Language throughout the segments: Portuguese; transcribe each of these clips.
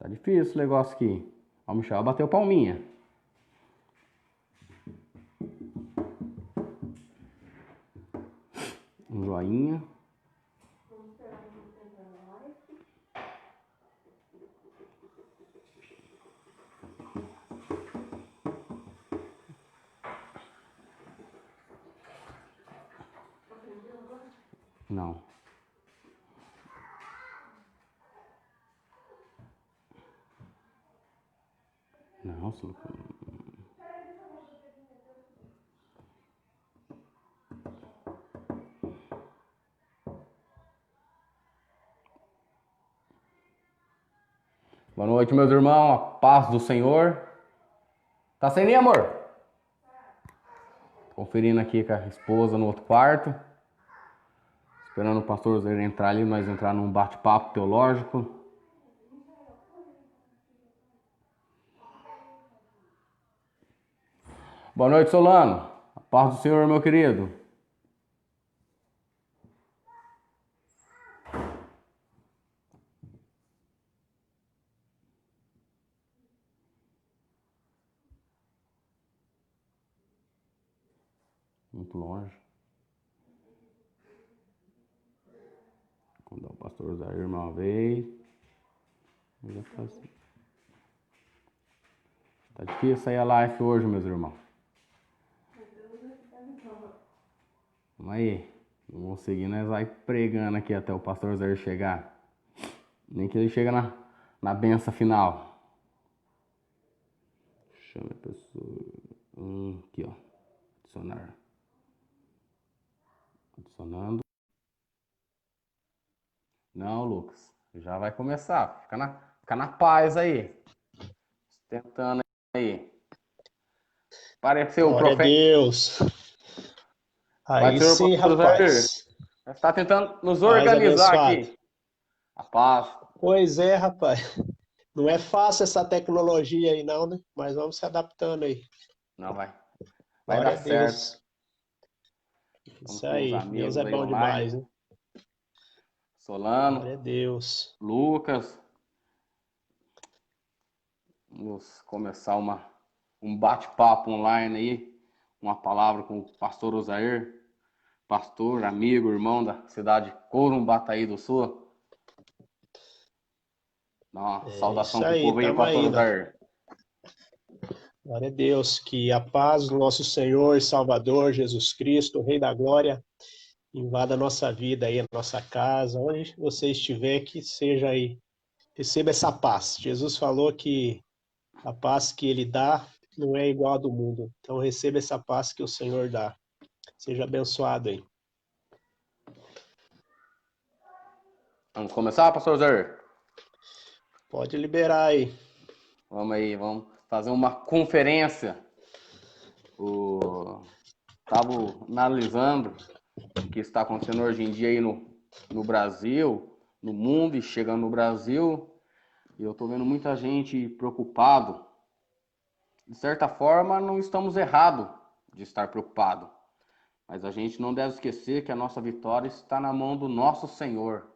Tá difícil esse negócio aqui. Ó, o Michel bateu palminha. Um joinha. Não. Não, boa noite, meus irmãos. A paz do Senhor. Tá sem nem amor? Conferindo aqui com a esposa no outro quarto. Esperando o pastor Zé entrar ali, nós entrar num bate-papo teológico. Boa noite, Solano. A paz do Senhor, meu querido. Muito longe. Quando o pastor Zé uma vez. Tá difícil sair a live hoje, meus irmãos. Vamos aí. Vamos seguir, nós vai pregando aqui até o pastor Zé chegar. Nem que ele chegue na benção final. Chama a pessoa. Aqui, ó. Adicionar. Adicionando. Não, Lucas. Já vai começar. Fica na paz aí. Tentando aí. Pareceu o profeta. Glória a Deus. Aí sim, rapaz. Está tentando nos Mais organizar abençoado. aqui. A paz. Pois é, rapaz. Não é fácil essa tecnologia aí não, né? Mas vamos se adaptando aí. Não vai. Vai Glória dar a Deus. certo. Isso aí. Deus é bom demais, né? Solano. Glória a Deus. Lucas. Vamos começar um bate-papo online aí. Uma palavra com o pastor Osair. Pastor, amigo, irmão da cidade de Corumbataí do Sul. Dá uma saudação pro povo aí, pastor Osair. Glória a Deus, que a paz do nosso Senhor e Salvador Jesus Cristo, o Rei da Glória, invada a nossa vida aí, a nossa casa, onde você estiver, que seja aí, receba essa paz. Jesus falou que a paz que Ele dá não é igual a do mundo, então receba essa paz que o Senhor dá. Seja abençoado aí. Vamos começar, pastor Osair? Pode liberar aí. Vamos aí, vamos fazer uma conferência. Estava analisando o que está acontecendo hoje em dia aí no Brasil, no mundo e chegando no Brasil. E eu estou vendo muita gente preocupado. De certa forma, não estamos errados de estar preocupado. Mas a gente não deve esquecer que a nossa vitória está na mão do nosso Senhor,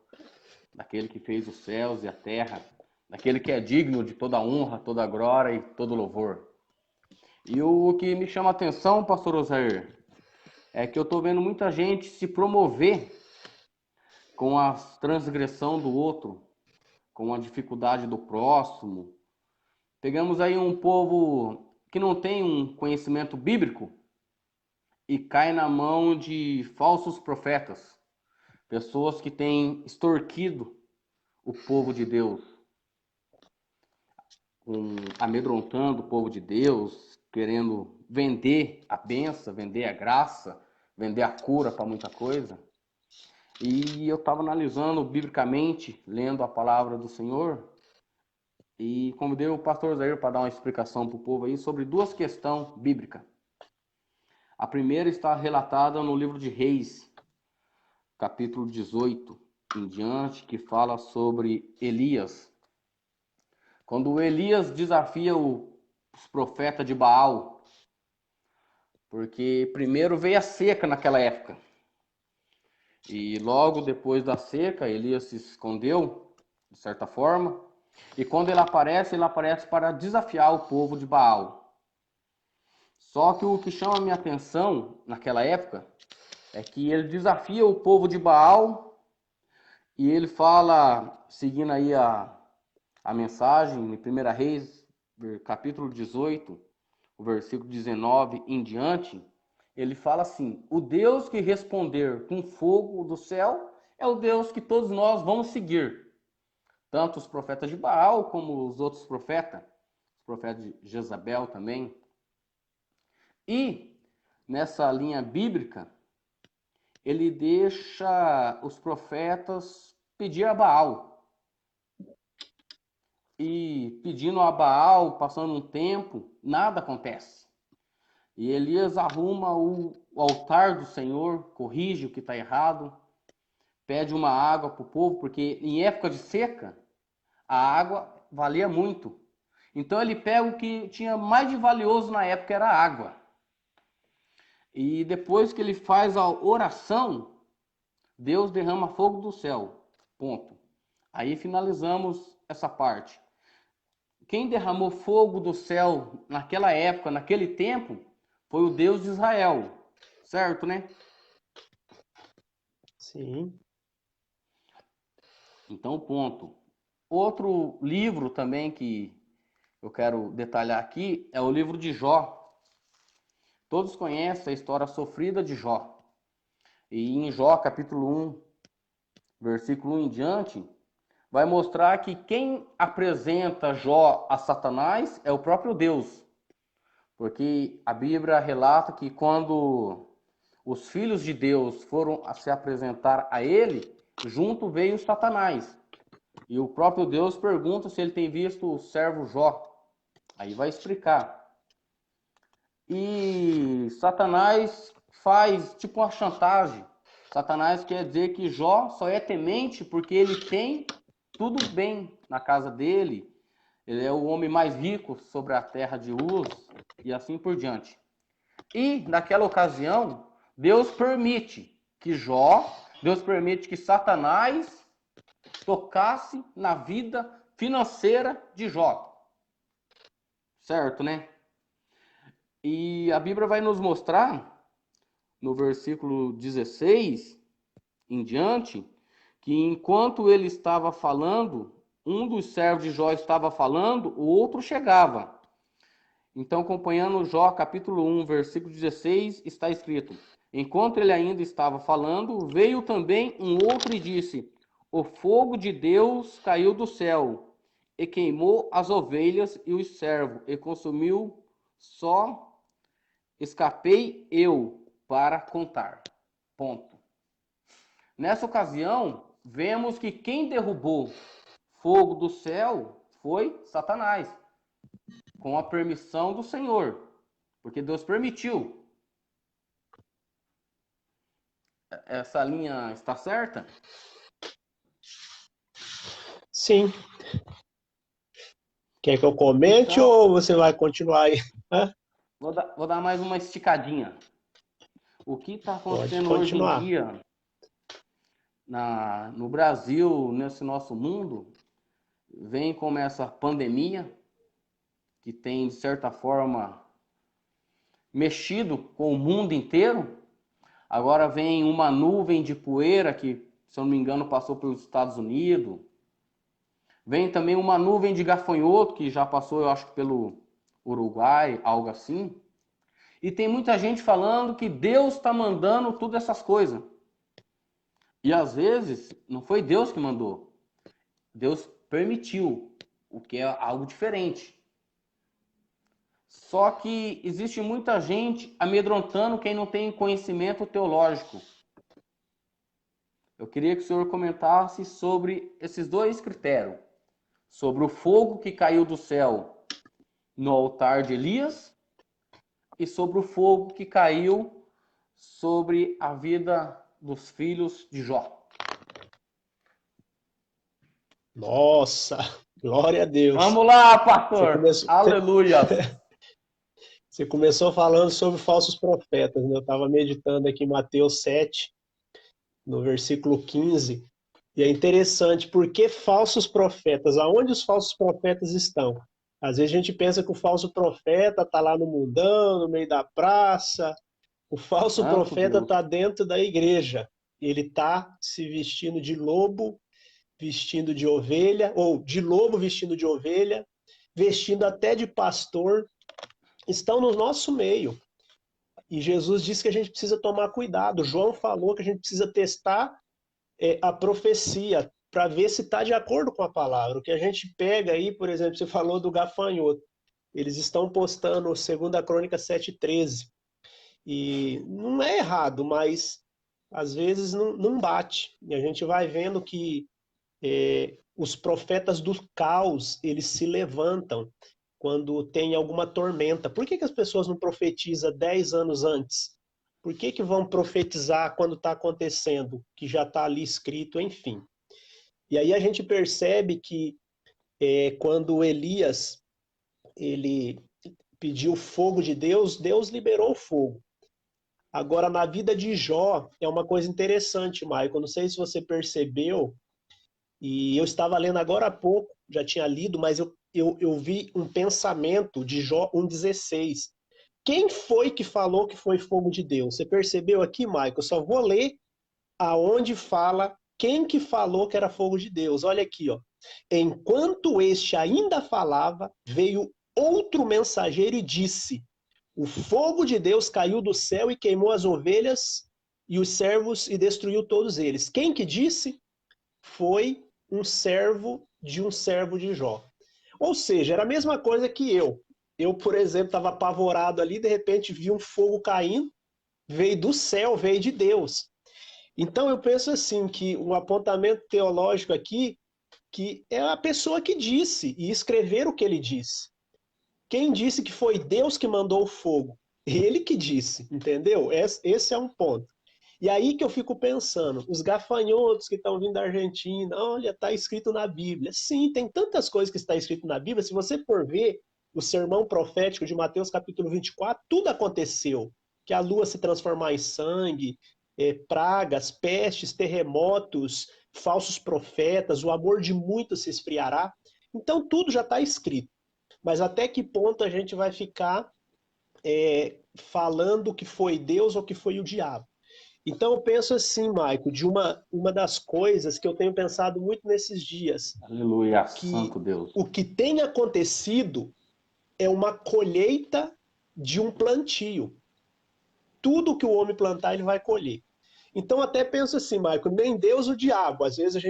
daquele que fez os céus e a terra, daquele que é digno de toda honra, toda glória e todo louvor. E o que me chama a atenção, pastor Osair, é que eu estou vendo muita gente se promover com a transgressão do outro, com a dificuldade do próximo. Pegamos aí um povo que não tem um conhecimento bíblico e cai na mão de falsos profetas, pessoas que têm extorquido o povo de Deus, amedrontando o povo de Deus, querendo vender a bênção, vender a graça, vender a cura para muita coisa. E eu estava analisando biblicamente, lendo a palavra do Senhor, e convidei o pastor Zair para dar uma explicação para o povo aí sobre duas questões bíblicas. A primeira está relatada no livro de Reis, capítulo 18 em diante, que fala sobre Elias. Quando Elias desafia os profetas de Baal, porque primeiro veio a seca naquela época. E logo depois da seca, Elias se escondeu, de certa forma, E quando ele aparece para desafiar o povo de Baal. Só que o que chama a minha atenção naquela época é que ele desafia o povo de Baal e ele fala, seguindo aí a mensagem, em 1 Reis, capítulo 18, o versículo 19 em diante, ele fala assim: o Deus que responder com fogo do céu é o Deus que todos nós vamos seguir. Tanto os profetas de Baal como os outros profetas, os profetas de Jezabel também. E nessa linha bíblica, ele deixa os profetas pedir a Baal. E pedindo a Baal, passando um tempo, nada acontece. E Elias arruma o altar do Senhor, corrige o que está errado, pede uma água para o povo, porque em época de seca, a água valia muito. Então ele pega o que tinha mais de valioso na época, era a água. E depois que ele faz a oração, Deus derrama fogo do céu. Ponto. Aí finalizamos essa parte. Quem derramou fogo do céu naquela época, naquele tempo, foi o Deus de Israel. Certo, né? Sim. Então, ponto. Outro livro também que eu quero detalhar aqui é o livro de Jó. Todos conhecem a história sofrida de Jó. E em Jó, capítulo 1, versículo 1 em diante, vai mostrar que quem apresenta Jó a Satanás é o próprio Deus. Porque a Bíblia relata que quando os filhos de Deus foram a se apresentar a ele, junto veio Satanás. E o próprio Deus pergunta se ele tem visto o servo Jó. Aí vai explicar. E Satanás faz tipo uma chantagem. Satanás quer dizer que Jó só é temente porque ele tem tudo bem na casa dele. Ele é o homem mais rico sobre a terra de Uz e assim por diante. E naquela ocasião, Deus permite que Satanás tocasse na vida financeira de Jó. Certo, né? E a Bíblia vai nos mostrar, no versículo 16 em diante, que enquanto ele estava falando, um dos servos de Jó estava falando, o outro chegava. Então, acompanhando Jó, capítulo 1, versículo 16, está escrito: enquanto ele ainda estava falando, veio também um outro e disse: o fogo de Deus caiu do céu, e queimou as ovelhas e os servos, e consumiu, só escapei eu para contar. Ponto. Nessa ocasião, vemos que quem derrubou fogo do céu foi Satanás, com a permissão do Senhor, porque Deus permitiu. Essa linha está certa? Sim. Quer que eu comente Então, ou você vai continuar aí? vou dar mais uma esticadinha. O que está Pode acontecendo hoje em continuar. dia no Brasil, nesse nosso mundo, vem como essa pandemia, que tem, de certa forma, mexido com o mundo inteiro. Agora vem uma nuvem de poeira que, se eu não me engano, passou pelos Estados Unidos. Vem também uma nuvem de gafanhoto que já passou, eu acho que pelo Uruguai, algo assim. E tem muita gente falando que Deus está mandando todas essas coisas. E às vezes não foi Deus que mandou. Deus permitiu, o que é algo diferente. Só que existe muita gente amedrontando quem não tem conhecimento teológico. Eu queria que o senhor comentasse sobre esses dois critérios. Sobre o fogo que caiu do céu no altar de Elias e sobre o fogo que caiu sobre a vida dos filhos de Jó. Nossa, glória a Deus. Vamos lá, Você pastor! começou, Aleluia! você começou falando sobre falsos profetas, né? Eu estava meditando aqui em Mateus 7, no versículo 15, E é interessante, porque falsos profetas? Aonde os falsos profetas estão? Às vezes a gente pensa que o falso profeta está lá no mundão, no meio da praça. O falso Santo profeta Deus. está dentro da igreja. Ele está se vestindo de lobo, vestindo de ovelha, ou de lobo vestindo de ovelha, vestindo até de pastor. Estão no nosso meio. E Jesus disse que a gente precisa tomar cuidado. João falou que a gente precisa testar a profecia para ver se está de acordo com a palavra. O que a gente pega aí, por exemplo, você falou do gafanhoto. Eles estão postando 2 Crônicas 7:13. E não é errado, mas às vezes não bate. E a gente vai vendo que os profetas do caos, eles se levantam quando tem alguma tormenta. Por que as pessoas não profetizam 10 anos antes? Por que vão profetizar quando está acontecendo, que já está ali escrito, enfim. E aí a gente percebe que quando Elias ele pediu fogo de Deus, Deus liberou o fogo. Agora, na vida de Jó, é uma coisa interessante, Maicon. Não sei se você percebeu, e eu estava lendo agora há pouco, já tinha lido, mas eu vi um pensamento de Jó 1,16. Quem foi que falou que foi fogo de Deus? Você percebeu aqui, Maicon? Eu só vou ler aonde fala quem que falou que era fogo de Deus. Olha aqui, ó. Enquanto este ainda falava, veio outro mensageiro e disse: o fogo de Deus caiu do céu e queimou as ovelhas e os servos e destruiu todos eles. Quem que disse? Foi um servo de Jó. Ou seja, era a mesma coisa que eu. Eu, por exemplo, estava apavorado ali, de repente vi um fogo caindo, veio do céu, veio de Deus. Então eu penso assim, que um apontamento teológico aqui, que é a pessoa que disse, e escrever o que ele disse. Quem disse que foi Deus que mandou o fogo? Ele que disse, entendeu? Esse é um ponto. E aí que eu fico pensando, os gafanhotos que estão vindo da Argentina, olha, está escrito na Bíblia. Sim, tem tantas coisas que está escrito na Bíblia. Se você for ver o sermão profético de Mateus capítulo 24, tudo aconteceu. Que a lua se transformar em sangue, pragas, pestes, terremotos, falsos profetas, o amor de muitos se esfriará. Então tudo já está escrito. Mas até que ponto a gente vai ficar falando que foi Deus ou que foi o diabo? Então eu penso assim, Maico, de uma das coisas que eu tenho pensado muito nesses dias, Aleluia, que santo Deus. o que tem acontecido é uma colheita de um plantio. Tudo que o homem plantar, ele vai colher. Então até penso assim, Maico, nem Deus o diabo. Às vezes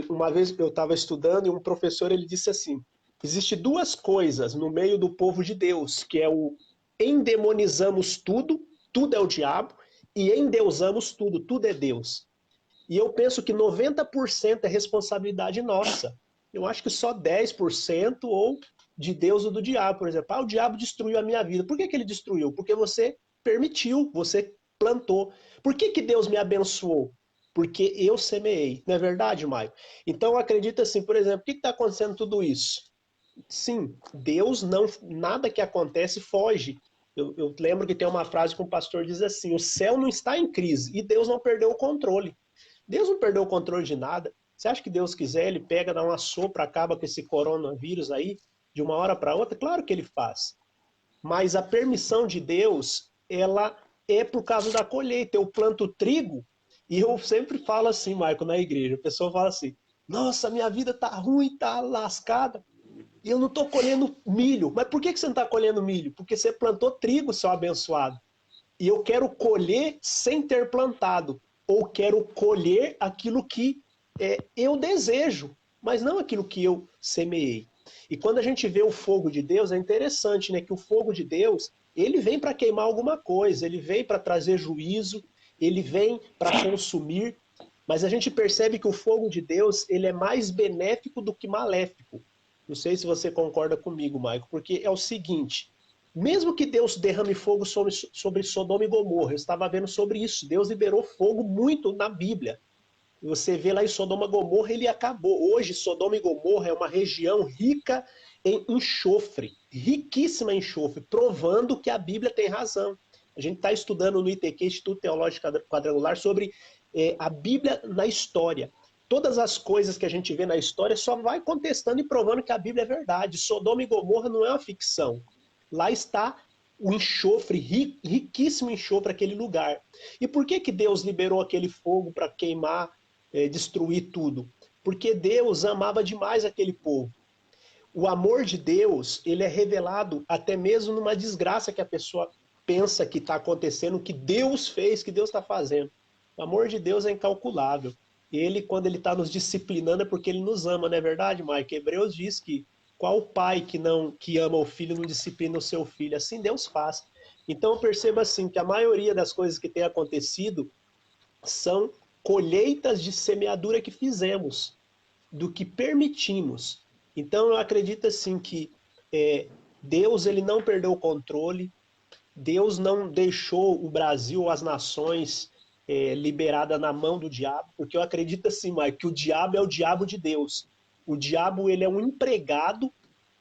uma vez eu estava estudando e um professor ele disse assim, existe duas coisas no meio do povo de Deus, que é o endemonizamos tudo, tudo é o diabo, e endeusamos tudo, tudo é Deus. E eu penso que 90% é responsabilidade nossa. Eu acho que só 10% ou de Deus ou do diabo, por exemplo. O diabo destruiu a minha vida. Por que ele destruiu? Porque você permitiu, você plantou. Por que Deus me abençoou? Porque eu semeei. Não é verdade, Maio? Então eu acredito assim, por exemplo, por que está acontecendo tudo isso? Sim, Deus não, nada que acontece foge. Eu lembro que tem uma frase que um pastor diz assim: o céu não está em crise e Deus não perdeu o controle. Deus não perdeu o controle de nada. Você acha que Deus quiser, ele pega, dá uma sopra, acaba com esse coronavírus aí de uma hora para outra? Claro que ele faz. Mas a permissão de Deus, ela é por causa da colheita. Eu planto trigo e eu sempre falo assim, Marco, na igreja. A pessoa fala assim: nossa, minha vida tá ruim, tá lascada. E eu não estou colhendo milho. Mas por que você não está colhendo milho? Porque você plantou trigo, seu abençoado. E eu quero colher sem ter plantado. Ou quero colher aquilo que eu desejo, mas não aquilo que eu semeei. E quando a gente vê o fogo de Deus, é interessante, né? Que o fogo de Deus, ele vem para queimar alguma coisa, ele vem para trazer juízo, ele vem para consumir, mas a gente percebe que o fogo de Deus, ele é mais benéfico do que maléfico. Não sei se você concorda comigo, Maico, porque é o seguinte, mesmo que Deus derrame fogo sobre Sodoma e Gomorra, eu estava vendo sobre isso, Deus liberou fogo muito na Bíblia. Você vê lá em Sodoma e Gomorra, ele acabou. Hoje, Sodoma e Gomorra é uma região rica em enxofre, riquíssima em enxofre, provando que a Bíblia tem razão. A gente está estudando no ITQ, Instituto Teológico Quadrangular, sobre a Bíblia na história. todas as coisas que a gente vê na história só vai contestando e provando que a Bíblia é verdade. Sodoma e Gomorra não é uma ficção. Lá está o enxofre, riquíssimo enxofre, aquele lugar. E por que que Deus liberou aquele fogo para queimar, destruir tudo? Porque Deus amava demais aquele povo. O amor de Deus, ele é revelado até mesmo numa desgraça que a pessoa pensa que está acontecendo, que Deus fez, que Deus está fazendo. O amor de Deus é incalculável. Ele, quando ele está nos disciplinando, é porque ele nos ama, não é verdade, Mike? Hebreus diz que qual pai que ama o filho não disciplina o seu filho? Assim Deus faz. Então perceba assim que a maioria das coisas que tem acontecido são colheitas de semeadura que fizemos, do que permitimos. Então eu acredito assim que Deus ele não perdeu o controle, Deus não deixou o Brasil ou as nações liberada na mão do diabo, porque eu acredito assim, Mike, que o diabo é o diabo de Deus. O diabo ele é um empregado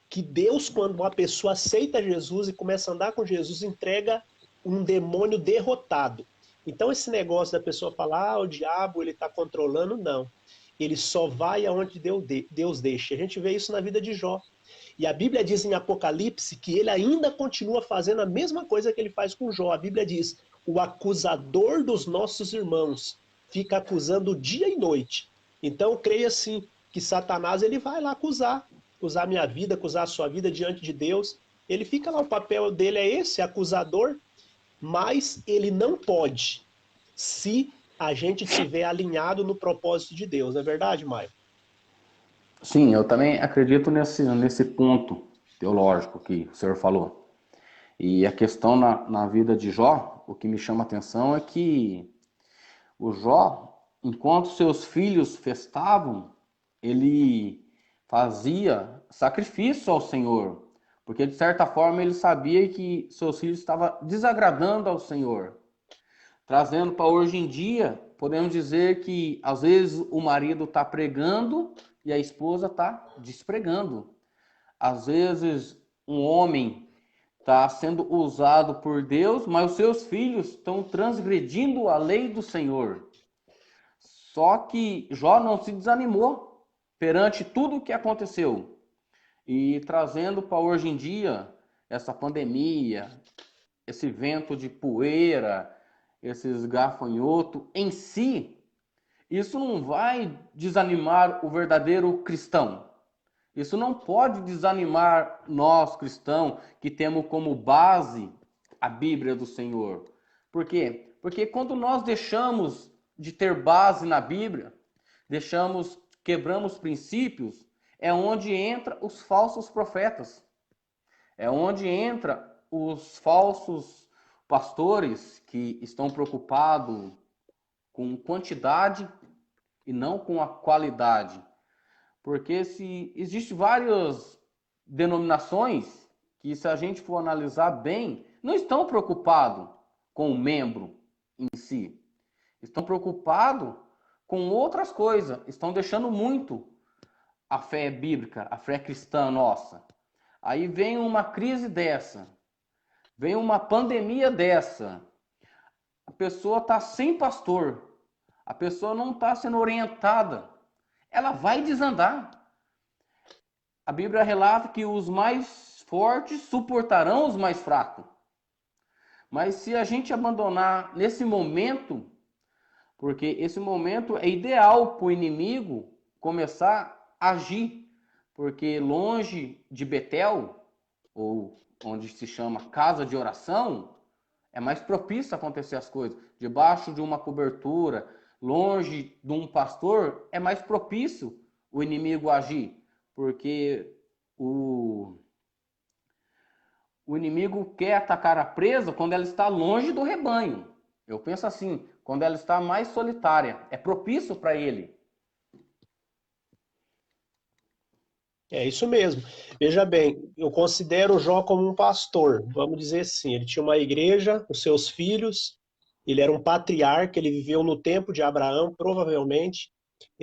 que Deus, quando uma pessoa aceita Jesus e começa a andar com Jesus, entrega um demônio derrotado. Então esse negócio da pessoa falar, o diabo ele está controlando, não. Ele só vai aonde Deus deixa. A gente vê isso na vida de Jó. E a Bíblia diz em Apocalipse que ele ainda continua fazendo a mesma coisa que ele faz com Jó. A Bíblia diz, o acusador dos nossos irmãos fica acusando dia e noite. Então, eu creio assim, que Satanás ele vai lá acusar minha vida, acusar a sua vida diante de Deus. Ele fica lá, o papel dele é esse, acusador, mas ele não pode, se a gente estiver alinhado no propósito de Deus. Não é verdade, Maio? Sim, eu também acredito nesse ponto teológico que o senhor falou. E a questão na vida de Jó, o que me chama a atenção é que o Jó, enquanto seus filhos festavam, ele fazia sacrifício ao Senhor, porque de certa forma ele sabia que seus filhos estavam desagradando ao Senhor. Trazendo para hoje em dia, podemos dizer que às vezes o marido está pregando e a esposa está despregando. Às vezes um homem está sendo usado por Deus, mas os seus filhos estão transgredindo a lei do Senhor. Só que Jó não se desanimou perante tudo o que aconteceu. E trazendo para hoje em dia essa pandemia, esse vento de poeira, esses gafanhotos em si, isso não vai desanimar o verdadeiro cristão. Isso não pode desanimar nós cristãos que temos como base a Bíblia do Senhor. Por quê? Porque quando nós deixamos de ter base na Bíblia, quebramos princípios, é onde entra os falsos profetas. É onde entra os falsos pastores que estão preocupados com quantidade e não com a qualidade. Porque se existem várias denominações que, se a gente for analisar bem, não estão preocupados com o membro em si. Estão preocupados com outras coisas. Estão deixando muito a fé bíblica, a fé cristã nossa. Aí vem uma crise dessa, vem uma pandemia dessa. A pessoa está sem pastor. A pessoa não está sendo orientada. Ela vai desandar. A Bíblia relata que os mais fortes suportarão os mais fracos. Mas se a gente abandonar nesse momento, porque esse momento é ideal para o inimigo começar a agir, porque longe de Betel, ou onde se chama casa de oração, é mais propício a acontecer as coisas. Debaixo de uma cobertura, longe de um pastor, é mais propício o inimigo agir, porque o inimigo quer atacar a presa quando ela está longe do rebanho. Eu penso assim, quando ela está mais solitária, é propício para ele. É isso mesmo. Veja bem, eu considero Jó como um pastor, vamos dizer assim. Ele tinha uma igreja, os seus filhos, ele era um patriarca, ele viveu no tempo de Abraão, provavelmente,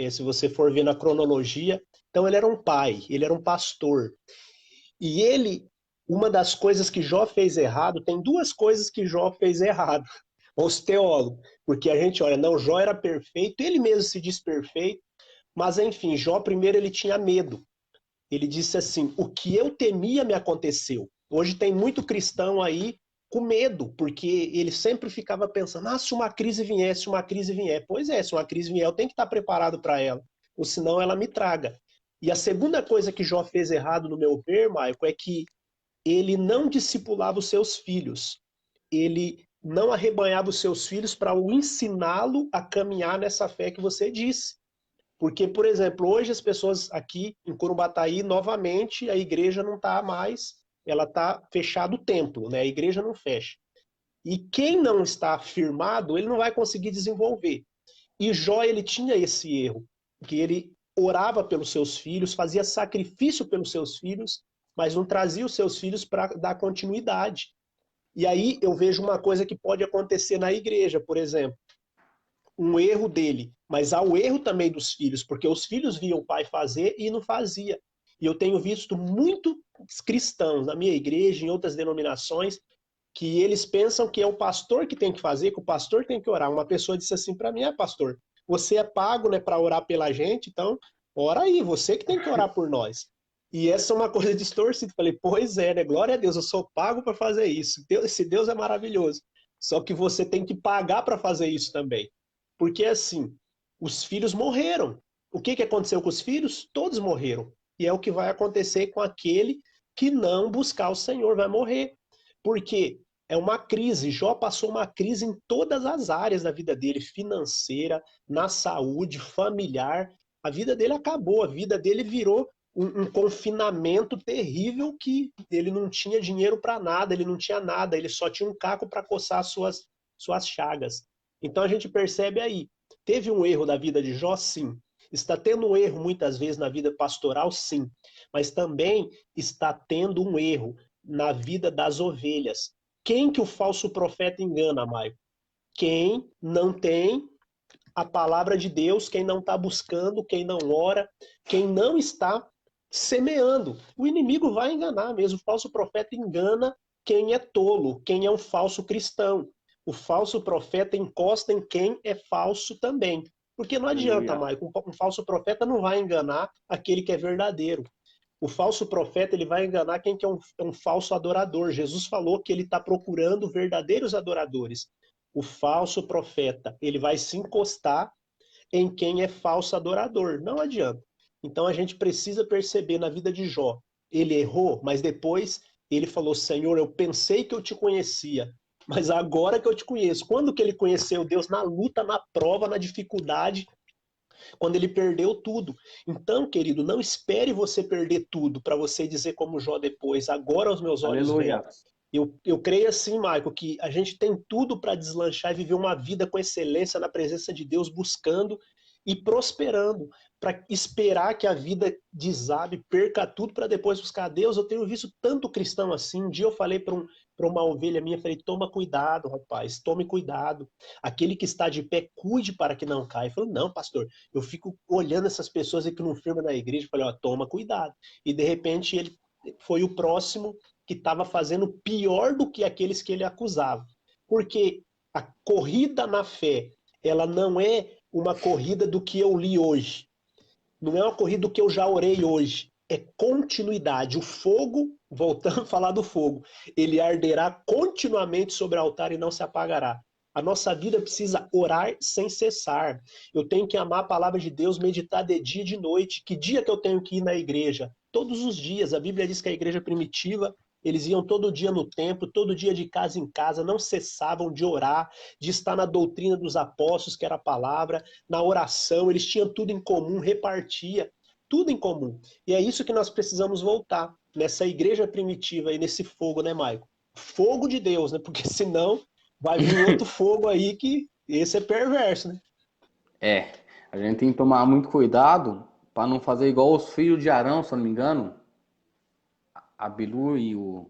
se você for ver na cronologia. Então ele era um pai, ele era um pastor. E ele, uma das coisas que Jó fez errado, tem duas coisas que Jó fez errado, os teólogos, porque a gente olha, não, Jó era perfeito, ele mesmo se diz perfeito, Mas enfim, Jó primeiro ele tinha medo. Ele disse assim: o que eu temia me aconteceu. Hoje tem muito cristão aí com medo, porque ele sempre ficava pensando: se uma crise vier, se uma crise vier. Pois é, se uma crise vier, eu tenho que estar preparado para ela, ou senão ela me traga. E a segunda coisa que Jó fez errado, no meu ver, Maico, é que ele não discipulava os seus filhos. Ele não arrebanhava os seus filhos para o ensiná-lo a caminhar nessa fé que você disse. Porque, por exemplo, hoje as pessoas aqui em Curumbataí, novamente, a igreja não está mais, ela está fechado o templo, né? A igreja não fecha. E quem não está firmado, ele não vai conseguir desenvolver. E Jó, ele tinha esse erro, que ele orava pelos seus filhos, fazia sacrifício pelos seus filhos, mas não trazia os seus filhos para dar continuidade. E aí eu vejo uma coisa que pode acontecer na igreja, por exemplo, um erro dele, mas há o erro também dos filhos, porque os filhos viam o pai fazer e não fazia. E eu tenho visto muitos cristãos na minha igreja, em outras denominações, que eles pensam que é o pastor que tem que fazer, que o pastor tem que orar. Uma pessoa disse assim para mim: pastor, você é pago, né, para orar pela gente, então ora aí, você que tem que orar por nós. E essa é uma coisa distorcida. Falei: pois é, né? Glória a Deus, eu sou pago para fazer isso. Esse Deus é maravilhoso. Só que você tem que pagar para fazer isso também. Porque assim, os filhos morreram. O que aconteceu com os filhos? Todos morreram. E é o que vai acontecer com aquele que não buscar o Senhor, vai morrer. Porque é uma crise. Jó passou uma crise em todas as áreas da vida dele, financeira, na saúde, familiar. A vida dele acabou, a vida dele virou um confinamento terrível, que ele não tinha dinheiro para nada, ele não tinha nada, ele só tinha um caco para coçar suas chagas. Então a gente percebe aí, teve um erro da vida de Jó, sim. Está tendo um erro muitas vezes na vida pastoral, sim. Mas também está tendo um erro na vida das ovelhas. Quem que o falso profeta engana, Maio? Quem não tem a palavra de Deus, quem não está buscando, quem não ora, quem não está semeando. O inimigo vai enganar mesmo. O falso profeta engana quem é tolo, quem é um falso cristão. O falso profeta encosta em quem é falso também. Porque não adianta, Aleluia. Maicon, um falso profeta não vai enganar aquele que é verdadeiro. O falso profeta ele vai enganar quem que é um falso adorador. Jesus falou que ele está procurando verdadeiros adoradores. O falso profeta ele vai se encostar em quem é falso adorador. Não adianta. Então a gente precisa perceber na vida de Jó. Ele errou, mas depois ele falou: Senhor, eu pensei que eu te conhecia, mas agora que eu te conheço. Quando que ele conheceu Deus? Na luta, na prova, na dificuldade, quando ele perdeu tudo. Então, querido, não espere você perder tudo para você dizer como Jó depois: agora os meus olhos veem. Aleluia. Eu creio assim, Michael, que a gente tem tudo para deslanchar e viver uma vida com excelência na presença de Deus, buscando e prosperando, para esperar que a vida desabe, perca tudo para depois buscar Deus. Eu tenho visto tanto cristão assim. Um dia eu falei para uma ovelha minha, falei: toma cuidado, rapaz, tome cuidado. Aquele que está de pé, cuide para que não caia. Ele falou: não, pastor, eu fico olhando essas pessoas que não firmam na igreja. Eu falei: toma cuidado. E de repente ele foi o próximo que estava fazendo pior do que aqueles que ele acusava. Porque a corrida na fé, ela não é uma corrida do que eu li hoje. Não é uma corrida do que eu já orei hoje. É continuidade. O fogo, voltando a falar do fogo, ele arderá continuamente sobre o altar e não se apagará. A nossa vida precisa orar sem cessar. Eu tenho que amar a palavra de Deus, meditar de dia e de noite. Que dia que eu tenho que ir na igreja? Todos os dias. A Bíblia diz que a igreja primitiva, eles iam todo dia no templo, todo dia de casa em casa, não cessavam de orar, de estar na doutrina dos apóstolos, que era a palavra, na oração, eles tinham tudo em comum, repartia, tudo em comum. E é isso que nós precisamos voltar, nessa igreja primitiva e nesse fogo, né, Maico? Fogo de Deus, né? Porque senão vai vir outro fogo aí que esse é perverso, né? É, a gente tem que tomar muito cuidado para não fazer igual os filhos de Arão, se eu não me engano, Abilu e o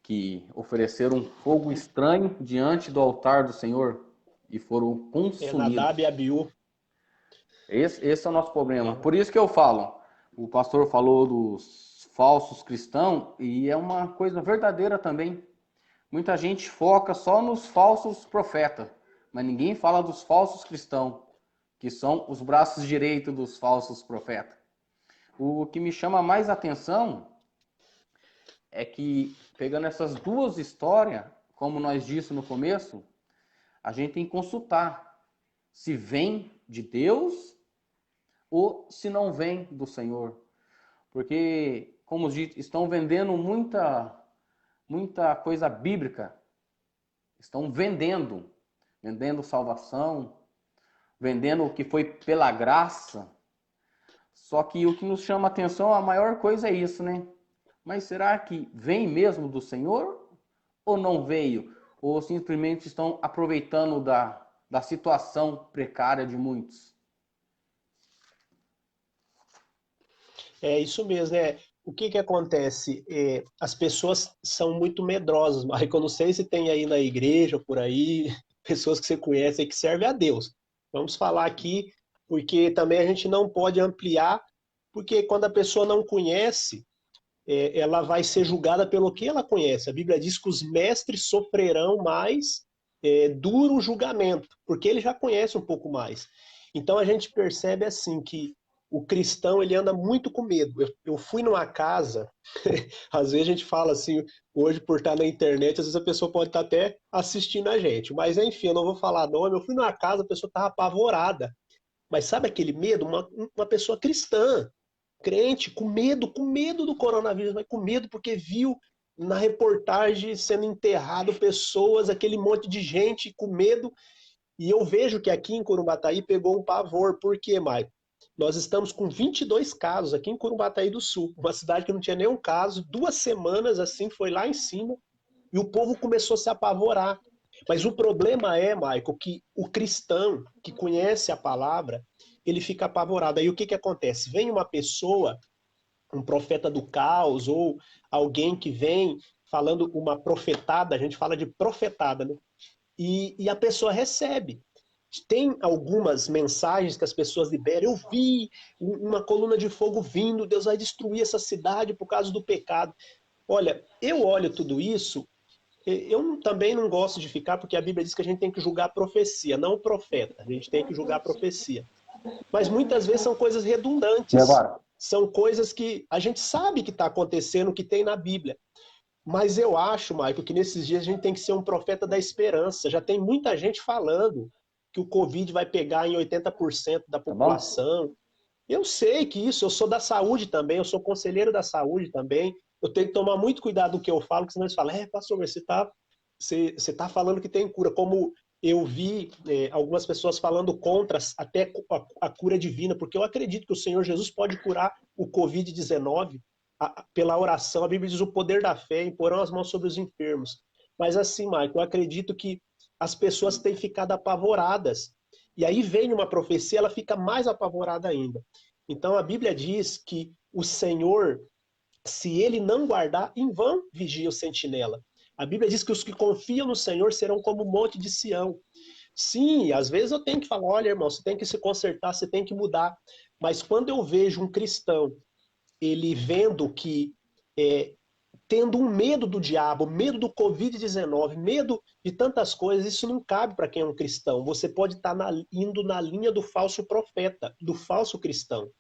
que ofereceram fogo estranho diante do altar do Senhor e foram É Nadab e consumidos. Abiú. Esse é o nosso problema. É. Por isso que eu falo, o pastor falou dos falsos cristãos e é uma coisa verdadeira também. Muita gente foca só nos falsos profetas, mas ninguém fala dos falsos cristãos. que são os braços direitos dos falsos profetas. O que me chama mais atenção é que, pegando essas duas histórias, como nós disse no começo, a gente tem que consultar se vem de Deus ou se não vem do Senhor. Porque, como dito, estão vendendo muita coisa bíblica. Estão vendendo salvação, vendendo o que foi pela graça. Só que o que nos chama a atenção, a maior coisa é isso, né? Mas será que vem mesmo do Senhor ou não veio? Ou simplesmente estão aproveitando da situação precária de muitos? É isso mesmo, né? O que que acontece? As pessoas são muito medrosas, mas eu não sei se tem aí na igreja, por aí, pessoas que você conhece que servem a Deus. Vamos falar aqui, porque também a gente não pode ampliar, porque quando a pessoa não conhece, ela vai ser julgada pelo que ela conhece. A Bíblia diz que os mestres sofrerão mais duro julgamento, porque ele já conhece um pouco mais. Então a gente percebe assim que o cristão ele anda muito com medo. Eu fui numa casa, às vezes a gente fala assim, hoje por estar na internet, às vezes a pessoa pode estar até assistindo a gente, mas enfim, eu não vou falar nome. Eu fui numa casa, a pessoa estava apavorada. Mas sabe aquele medo? Uma pessoa cristã, crente, com medo do coronavírus, mas com medo porque viu na reportagem sendo enterrado pessoas, aquele monte de gente com medo. E eu vejo que aqui em Curumbataí pegou um pavor. Por quê, Maicon? Nós estamos com 22 casos aqui em Curumbataí do Sul, uma cidade que não tinha nenhum caso, 2 semanas assim, foi lá em cima, e o povo começou a se apavorar. Mas o problema é, Michael, que o cristão que conhece a palavra, ele fica apavorado. Aí o que que acontece? Vem uma pessoa, um profeta do caos, ou alguém que vem falando uma profetada, a gente fala de profetada, né? E a pessoa recebe. Tem algumas mensagens que as pessoas liberam. Eu vi uma coluna de fogo vindo, Deus vai destruir essa cidade por causa do pecado. Olha, eu olho tudo isso, eu também não gosto de ficar, porque a Bíblia diz que a gente tem que julgar a profecia, não o profeta. A gente tem que julgar a profecia. Mas muitas vezes são coisas E redundantes. agora? São coisas que a gente sabe que está acontecendo, que tem na Bíblia. Mas eu acho, Michael, que nesses dias a gente tem que ser um profeta da esperança. Já tem muita gente falando que o Covid vai pegar em 80% da Tá bom? população. Eu sei que isso, eu sou da saúde também, eu sou conselheiro da saúde também. Eu tenho que tomar muito cuidado do que eu falo, porque senão eles falam, pastor, você tá falando que tem cura. Como eu vi algumas pessoas falando contra até a cura divina, porque eu acredito que o Senhor Jesus pode curar o Covid-19 pela oração. A Bíblia diz o poder da fé, imporão as mãos sobre os enfermos. Mas assim, Michael, eu acredito que as pessoas têm ficado apavoradas. E aí vem uma profecia, ela fica mais apavorada ainda. Então a Bíblia diz que o Senhor, se ele não guardar, em vão vigia o sentinela. A Bíblia diz que os que confiam no Senhor serão como o monte de Sião. Sim, às vezes eu tenho que falar, olha, irmão, você tem que se consertar, você tem que mudar. Mas quando eu vejo um cristão, ele vendo que tendo um medo do diabo, medo do Covid-19, medo de tantas coisas, isso não cabe para quem é um cristão. Você pode estar indo na linha do falso profeta, do falso cristão.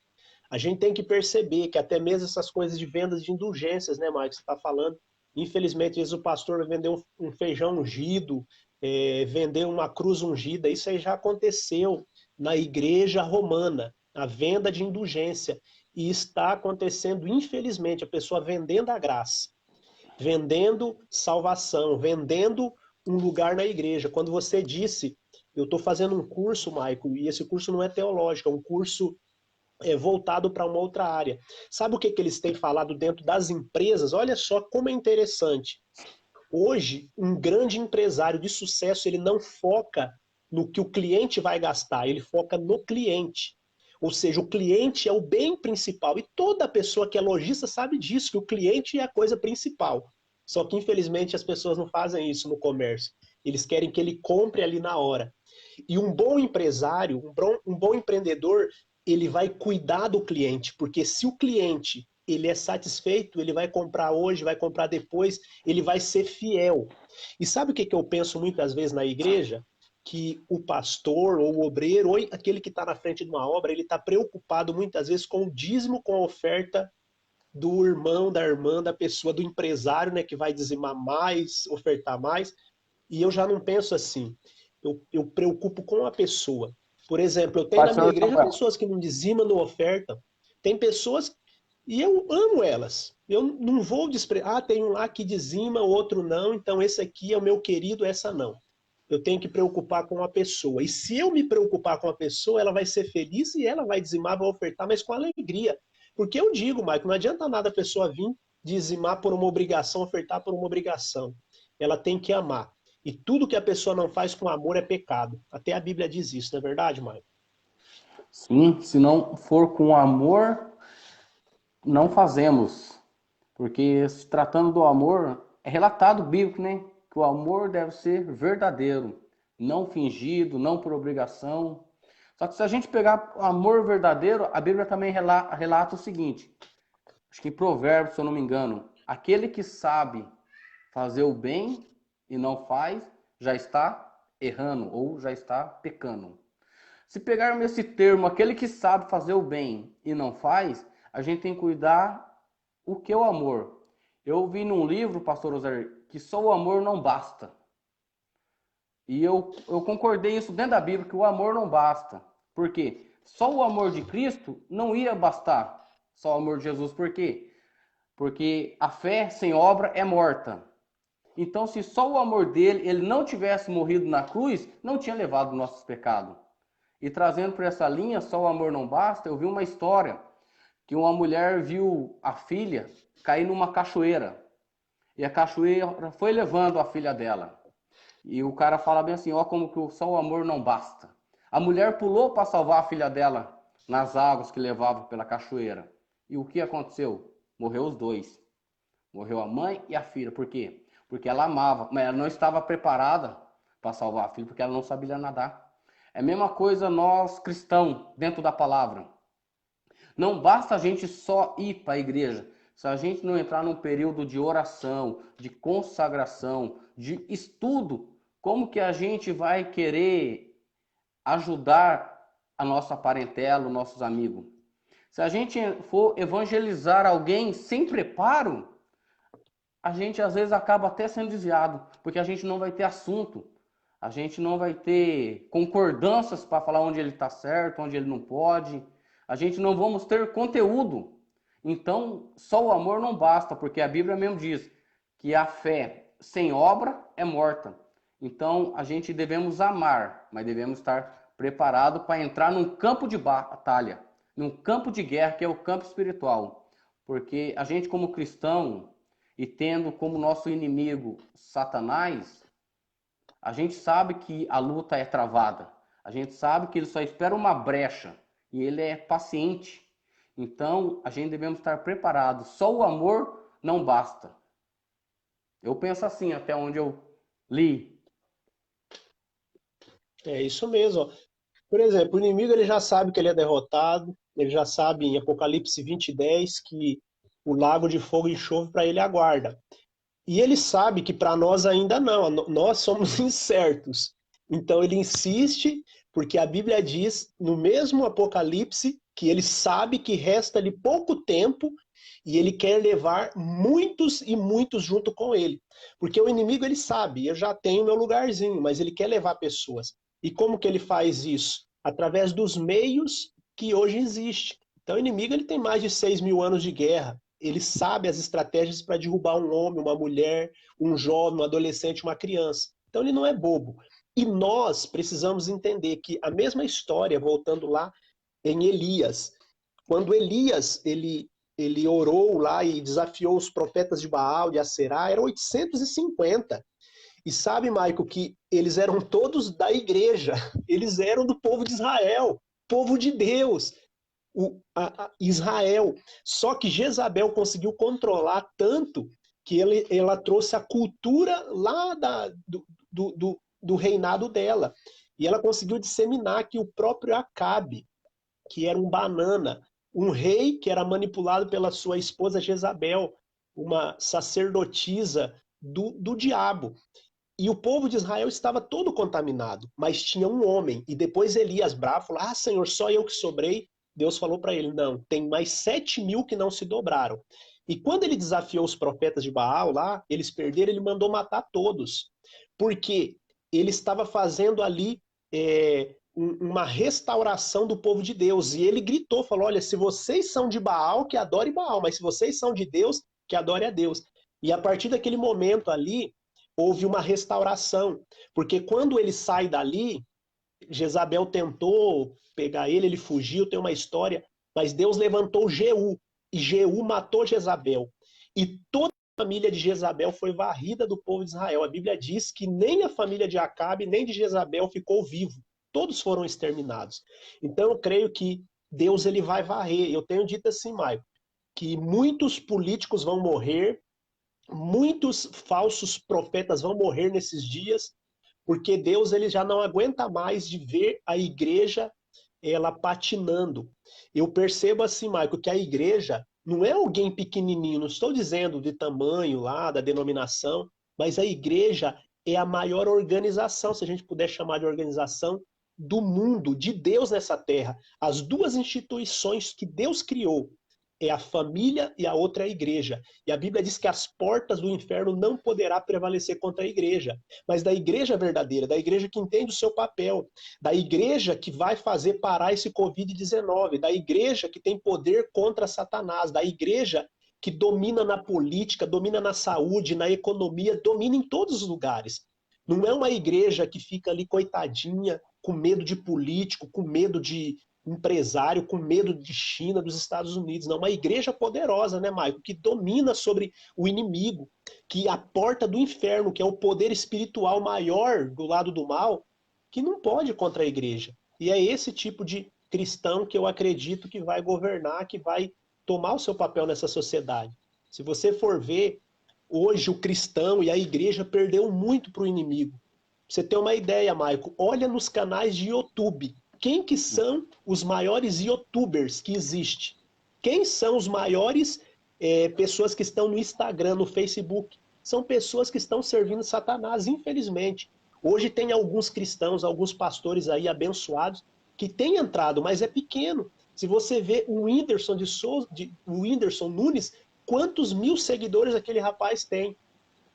A gente tem que perceber que até mesmo essas coisas de vendas de indulgências, né, Mike, você está falando, infelizmente, às vezes o pastor vai vender um feijão ungido, vender uma cruz ungida, isso aí já aconteceu na igreja romana, a venda de indulgência, e está acontecendo, infelizmente, a pessoa vendendo a graça, vendendo salvação, vendendo um lugar na igreja. Quando você disse, eu estou fazendo um curso, Maico, e esse curso não é teológico, é um curso voltado para uma outra área. Sabe o que eles têm falado dentro das empresas? Olha só como é interessante. Hoje, um grande empresário de sucesso, ele não foca no que o cliente vai gastar, ele foca no cliente. Ou seja, o cliente é o bem principal. E toda pessoa que é lojista sabe disso, que o cliente é a coisa principal. Só que, infelizmente, as pessoas não fazem isso no comércio. Eles querem que ele compre ali na hora. E um bom empresário, um bom empreendedor, ele vai cuidar do cliente, porque se o cliente ele é satisfeito, ele vai comprar hoje, vai comprar depois, ele vai ser fiel. E sabe o que eu penso muitas vezes na igreja? que o pastor ou o obreiro ou aquele que está na frente de uma obra, ele está preocupado muitas vezes com o dízimo, com a oferta do irmão, da irmã, da pessoa, do empresário, né, que vai dizimar mais, ofertar mais. E eu já não penso assim. Eu preocupo com a pessoa. Por exemplo, eu tenho na minha Pastor igreja Samuel. pessoas que não dizimam, não ofertam. Tem pessoas, e eu amo elas. Eu não vou desprezar. Ah, tem um lá que dizima, o outro não, então esse aqui é o meu querido, essa não. Eu tenho que preocupar com a pessoa. E se eu me preocupar com a pessoa, ela vai ser feliz e ela vai dizimar, vai ofertar, mas com alegria. Porque eu digo, Maicon, não adianta nada a pessoa vir dizimar por uma obrigação, ofertar por uma obrigação. Ela tem que amar. E tudo que a pessoa não faz com amor é pecado. Até a Bíblia diz isso, não é verdade, Maicon? Sim, se não for com amor, não fazemos. Porque se tratando do amor, é relatado bíblico, né? Que o amor deve ser verdadeiro, não fingido, não por obrigação. Só que se a gente pegar o amor verdadeiro, a Bíblia também relata o seguinte, acho que em Provérbios, se eu não me engano, aquele que sabe fazer o bem e não faz, já está errando ou já está pecando. Se pegarmos esse termo, aquele que sabe fazer o bem e não faz, a gente tem que cuidar o que é o amor. Eu vi num livro, pastor Oséias, que só o amor não basta. E eu concordei isso dentro da Bíblia, que o amor não basta. Por quê? Só o amor de Cristo não ia bastar. Só o amor de Jesus. Por quê? Porque a fé sem obra é morta. Então, se só o amor dele, ele não tivesse morrido na cruz, não tinha levado nossos pecados. E trazendo para essa linha, só o amor não basta, eu vi uma história que uma mulher viu a filha cair numa cachoeira. E a cachoeira foi levando a filha dela. E o cara fala bem assim, ó, como que só o amor não basta. A mulher pulou para salvar a filha dela nas águas que levavam pela cachoeira. E o que aconteceu? Morreu os dois. Morreu a mãe e a filha. Por quê? Porque ela amava, mas ela não estava preparada para salvar a filha, porque ela não sabia nadar. É a mesma coisa nós cristãos, dentro da palavra. Não basta a gente só ir para a igreja. Se a gente não entrar num período de oração, de consagração, de estudo, como que a gente vai querer ajudar a nossa parentela, os nossos amigos? Se a gente for evangelizar alguém sem preparo, a gente às vezes acaba até sendo desviado, porque a gente não vai ter assunto, a gente não vai ter concordâncias para falar onde ele está certo, onde ele não pode, a gente não vamos ter conteúdo. Então, só o amor não basta, porque a Bíblia mesmo diz que a fé sem obra é morta. Então, a gente devemos amar, mas devemos estar preparado para entrar num campo de batalha, num campo de guerra, que é o campo espiritual. Porque a gente, como cristão, e tendo como nosso inimigo Satanás, a gente sabe que a luta é travada. A gente sabe que ele só espera uma brecha e ele é paciente. Então, a gente devemos estar preparados. Só o amor não basta. Eu penso assim, até onde eu li. É isso mesmo. Ó. Por exemplo, o inimigo ele já sabe que ele é derrotado, ele já sabe em Apocalipse 20:10 que o lago de fogo e enxofre para ele aguarda. E ele sabe que para nós ainda não, nós somos incertos. Então ele insiste, porque a Bíblia diz no mesmo Apocalipse que ele sabe que resta-lhe pouco tempo e ele quer levar muitos e muitos junto com ele. Porque o inimigo ele sabe, eu já tenho meu lugarzinho, mas ele quer levar pessoas. E como que ele faz isso? Através dos meios que hoje existem. Então o inimigo ele tem mais de 6.000 anos de guerra. Ele sabe as estratégias para derrubar um homem, uma mulher, um jovem, um adolescente, uma criança. Então ele não é bobo. E nós precisamos entender que a mesma história, voltando lá em Elias, quando Elias ele orou lá e desafiou os profetas de Baal, de Aserá, eram 850. E sabe, Maico, que eles eram todos da igreja, eles eram do povo de Israel, povo de Deus. Israel. Só que Jezabel conseguiu controlar tanto que ela trouxe a cultura lá do reinado dela. E ela conseguiu disseminar que o próprio Acabe, que era um banana, um rei que era manipulado pela sua esposa Jezabel, uma sacerdotisa do diabo. E o povo de Israel estava todo contaminado, mas tinha um homem. E depois Elias bravo falou: Ah, Senhor, só eu que sobrei. Deus falou para ele: Não, tem mais 7.000 que não se dobraram. E quando ele desafiou os profetas de Baal lá, eles perderam, ele mandou matar todos. Porque ele estava fazendo ali uma restauração do povo de Deus. E ele gritou, falou: Olha, se vocês são de Baal, que adore Baal, mas se vocês são de Deus, que adore a Deus. E a partir daquele momento ali, houve uma restauração. Porque quando ele sai dali, Jezabel tentou pegar ele, ele fugiu, tem uma história, mas Deus levantou Jeú, e Jeú matou Jezabel. E toda a família de Jezabel foi varrida do povo de Israel. A Bíblia diz que nem a família de Acabe, nem de Jezabel ficou vivo. Todos foram exterminados. Então eu creio que Deus ele vai varrer. Eu tenho dito assim, Maicon, que muitos políticos vão morrer, muitos falsos profetas vão morrer nesses dias, porque Deus ele já não aguenta mais de ver a igreja ela patinando. Eu percebo assim, Maico, que a igreja não é alguém pequenininho, não estou dizendo de tamanho lá, da denominação, mas a igreja é a maior organização, se a gente puder chamar de organização, do mundo, de Deus nessa terra. As duas instituições que Deus criou, é a família e a outra é a igreja. E a Bíblia diz que as portas do inferno não poderá prevalecer contra a igreja, mas da igreja verdadeira, da igreja que entende o seu papel, da igreja que vai fazer parar esse Covid-19, da igreja que tem poder contra Satanás, da igreja que domina na política, domina na saúde, na economia, domina em todos os lugares. Não é uma igreja que fica ali coitadinha, com medo de político, com medo de empresário, com medo de China, dos Estados Unidos. Não, uma igreja poderosa, né, Maico? Que domina sobre o inimigo, que a porta do inferno, que é o poder espiritual maior do lado do mal, que não pode contra a igreja. E é esse tipo de cristão que eu acredito que vai governar, que vai tomar o seu papel nessa sociedade. Se você for ver, hoje o cristão e a igreja perdeu muito para o inimigo. Pra você ter uma ideia, Maico, olha nos canais de YouTube. Quem que são os maiores youtubers que existem? Quem são os maiores pessoas que estão no Instagram, no Facebook? São pessoas que estão servindo Satanás, infelizmente. Hoje tem alguns cristãos, alguns pastores aí abençoados que têm entrado, mas é pequeno. Se você vê o Whindersson o Whindersson Nunes, quantos mil seguidores aquele rapaz tem?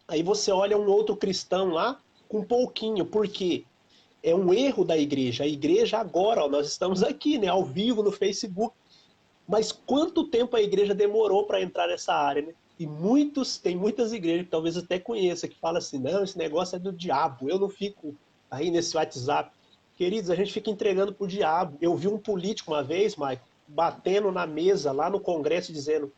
Aí você olha um outro cristão lá com pouquinho, por quê? É um erro da igreja. A igreja agora, ó, nós estamos aqui, né, ao vivo no Facebook. Mas quanto tempo a igreja demorou para entrar nessa área, né? E tem muitas igrejas que talvez até conheça, que falam assim, não, esse negócio é do diabo, eu não fico aí nesse WhatsApp. Queridos, a gente fica entregando pro diabo. Eu vi um político uma vez, Mike, batendo na mesa lá no Congresso, dizendo,